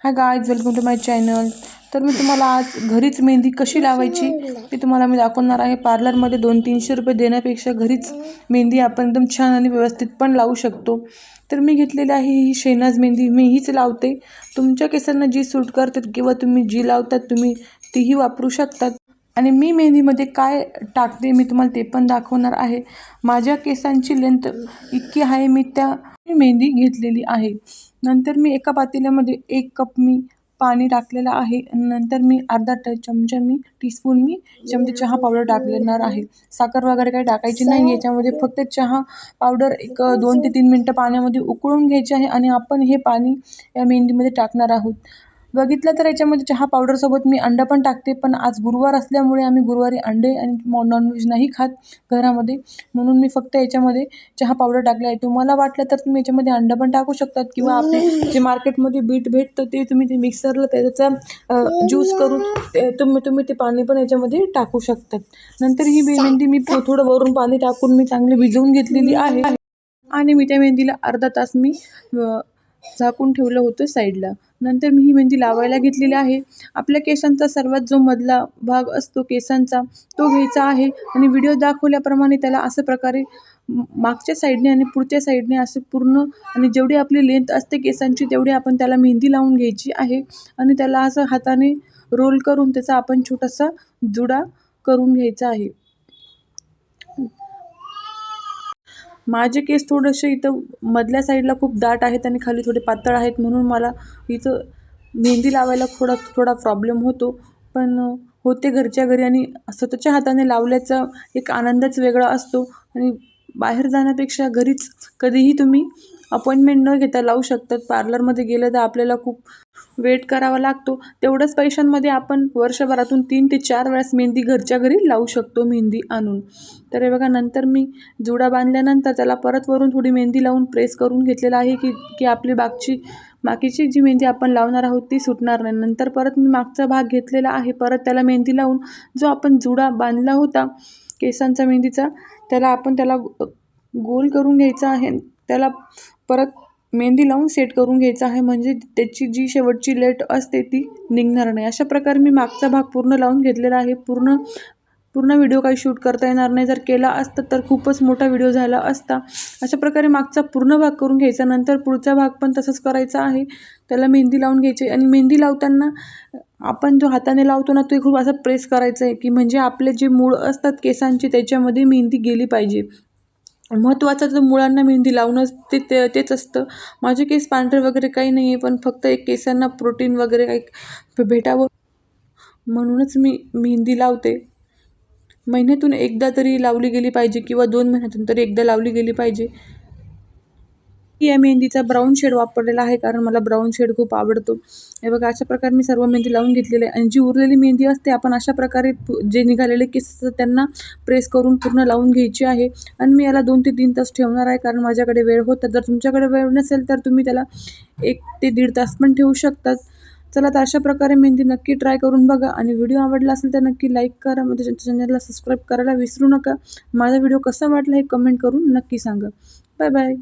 High guys, welcome to my channel. तर मी तुम्हाला आज घरीच मेहंदी कशी लावायची ते तुम्हाला मी दाखवणार आहे. पार्लरमध्ये 200-300 रुपये देण्यापेक्षा घरीच मेहंदी आपण एकदम छान आणि व्यवस्थित पण लावू शकतो. तर मी घेतलेली आहे ही शेहनाज मेहंदी. मी हीच लावते. तुमच्या केसांना जी सूट करते किंवा तुम्ही जी लावतात तुम्ही तीही वापरू शकतात. आणि मी मेहंदीमध्ये काय टाकते मी तुम्हाला ते पण दाखवणार आहे. माझ्या केसांची लेंथ इतकी आहे, मी त्या मेहंदी घेतलेली आहे. नंतर मी एका पातेल्यामध्ये 1 कप मी पाणी टाकलेलं आहे. नंतर मी अर्धा चमचा टीस्पून याच्यामध्ये चहा पावडर टाकणार आहे. साखर वगैरे काही टाकायची नाही याच्यामध्ये, फक्त चहा पावडर एक 2 ते 3 मिनटं पाण्यामध्ये उकळून घ्यायचे आहे आणि आपण हे पाणी या मेहंदीमध्ये टाकणार आहोत. बघितलं तर याच्यामध्ये चहा पावडरसोबत मी अंडा पण टाकते, पण आज गुरुवार असल्यामुळे आम्ही गुरुवारी अंडे आणि नॉनव्हेज नाही खात घरामध्ये, म्हणून मी फक्त याच्यामध्ये चहा पावडर टाकले आहे. तुम्हाला वाटलं तर तुम्ही याच्यामध्ये अंडा पण टाकू शकतात किंवा आपले जे मार्केटमध्ये बीट भेटतं ते तुम्ही ते मिक्सरला त्याचा ज्यूस करून तुम्ही ते पाणी पण याच्यामध्ये टाकू शकतात. नंतर ही मेहंदी मी थोडं वरून पाणी टाकून मी चांगली भिजवून घेतलेली आहे आणि मी त्या मेहंदीला अर्धा तास मी झाकून ठेवलं होतं साईडला. नंतर मी ही मेहंदी लावायला घेतलेली आहे. आपल्या केसांचा सर्वात जो मधला भाग असतो केसांचा तो घ्यायचा आहे आणि व्हिडिओ दाखवल्याप्रमाणे त्याला असं प्रकारे मागच्या साईडने आणि पुढच्या साईडने असं पूर्ण, आणि जेवढी आपली लेंथ असते केसांची तेवढी आपण त्याला मेहंदी लावून घ्यायची आहे आणि त्याला असं हाताने रोल करून त्याचा आपण छोटासा जुडा करून घ्यायचा आहे. माझे केस थोडेसे इथं मधल्या साईडला खूप दाट आहेत आणि खाली थोडे पातळ आहेत, म्हणून मला इथं मेहंदी लावायला थोडा प्रॉब्लेम होतो. पण होते घरच्या घरी आणि स्वतःच्या हाताने लावल्याचा एक आनंदच वेगळा असतो. आणि बाहेर जाण्यापेक्षा घरीच कधीही तुम्ही अपॉइंटमेंट न घेता लावू शकतात. पार्लरमध्ये गेलं तर आपल्याला खूप वेट करावा लागतो. तेवढंच पैशांमध्ये आपण वर्षभरातून 3 ते 4 वेळेस मेहंदी घरच्या घरी लावू शकतो मेहंदी आणून. तर हे बघा, नंतर मी जुडा बांधल्यानंतर त्याला परत वरून थोडी मेहंदी लावून प्रेस करून घेतलेलं आहे की आपली बाकीची जी मेहंदी आपण लावणार आहोत ती सुटणार नाही. नंतर परत मी मागचा भाग घेतलेला आहे, परत त्याला मेहंदी लावून जो आपण जुडा बांधला होता केसांचा मेहंदीचा त्याला गोल करून घ्यायचा आहे. त्याला परत मेहंदी लावून सेट करून घ्यायचा आहे, म्हणजे त्याची जी शेवटची लेट असते ती निघणार नाही. अशा प्रकारे मी मागचा भाग पूर्ण लावून घेतलेला आहे. पूर्ण व्हिडिओ काही शूट करता येणार नाही, जर केला असता तर खूपच मोठा व्हिडिओ झाला असता. अशा प्रकारे मागचा पूर्ण भाग करून घ्यायचा. नंतर पुढचा भाग पण तसंच करायचा आहे. त्याला मेहंदी लावून घ्यायची आणि मेहंदी लावताना आपण जो हाताने लावतो ना तो खूप असं प्रेस करायचं आहे, की म्हणजे आपले जे मूळ असतात केसांचे त्याच्यामध्ये मेहंदी गेली पाहिजे. महत्त्वाचं तर मुळांना मेहंदी लावणंच तेच असतं. माझे केस पांढरे वगैरे काही नाही आहे, पण फक्त एक केसांना प्रोटीन वगैरे काही भेटावं म्हणूनच मी मेहंदी लावते. महिन्यातून एकदा तरी लावली गेली पाहिजे किंवा 2 महिन्यातून तरी एकदा लावली गेली पाहिजे. या मेहंदीचा ब्राऊन शेड वापरलेला आहे, कारण मला ब्राऊन शेड खूप आवडतो. हे बघा, अशा प्रकारे मी सर्व मेहंदी लावून घेतलेली आहे. आणि जी उरलेली मेहंदी असते आपण अशा प्रकारे जे निघालेले केस असतात त्यांना प्रेस करून पूर्ण लावून घ्यायची आहे. आणि मी याला 2 ते 3 तास ठेवणार आहे, कारण माझ्याकडे वेळ होता. जर तुमच्याकडे वेळ नसेल तर तुम्ही त्याला 1 ते 1.5 तास पण ठेवू शकतात. चला, तर अशा प्रकारे मेहंदी नक्की ट्राय करून बघा. आणि व्हिडिओ आवडला असेल तर नक्की लाईक करा, म्हणजे चॅनलला सबस्क्राईब करायला विसरू नका. माझा व्हिडिओ कसा वाटला हे कमेंट करून नक्की सांगा. Bye bye.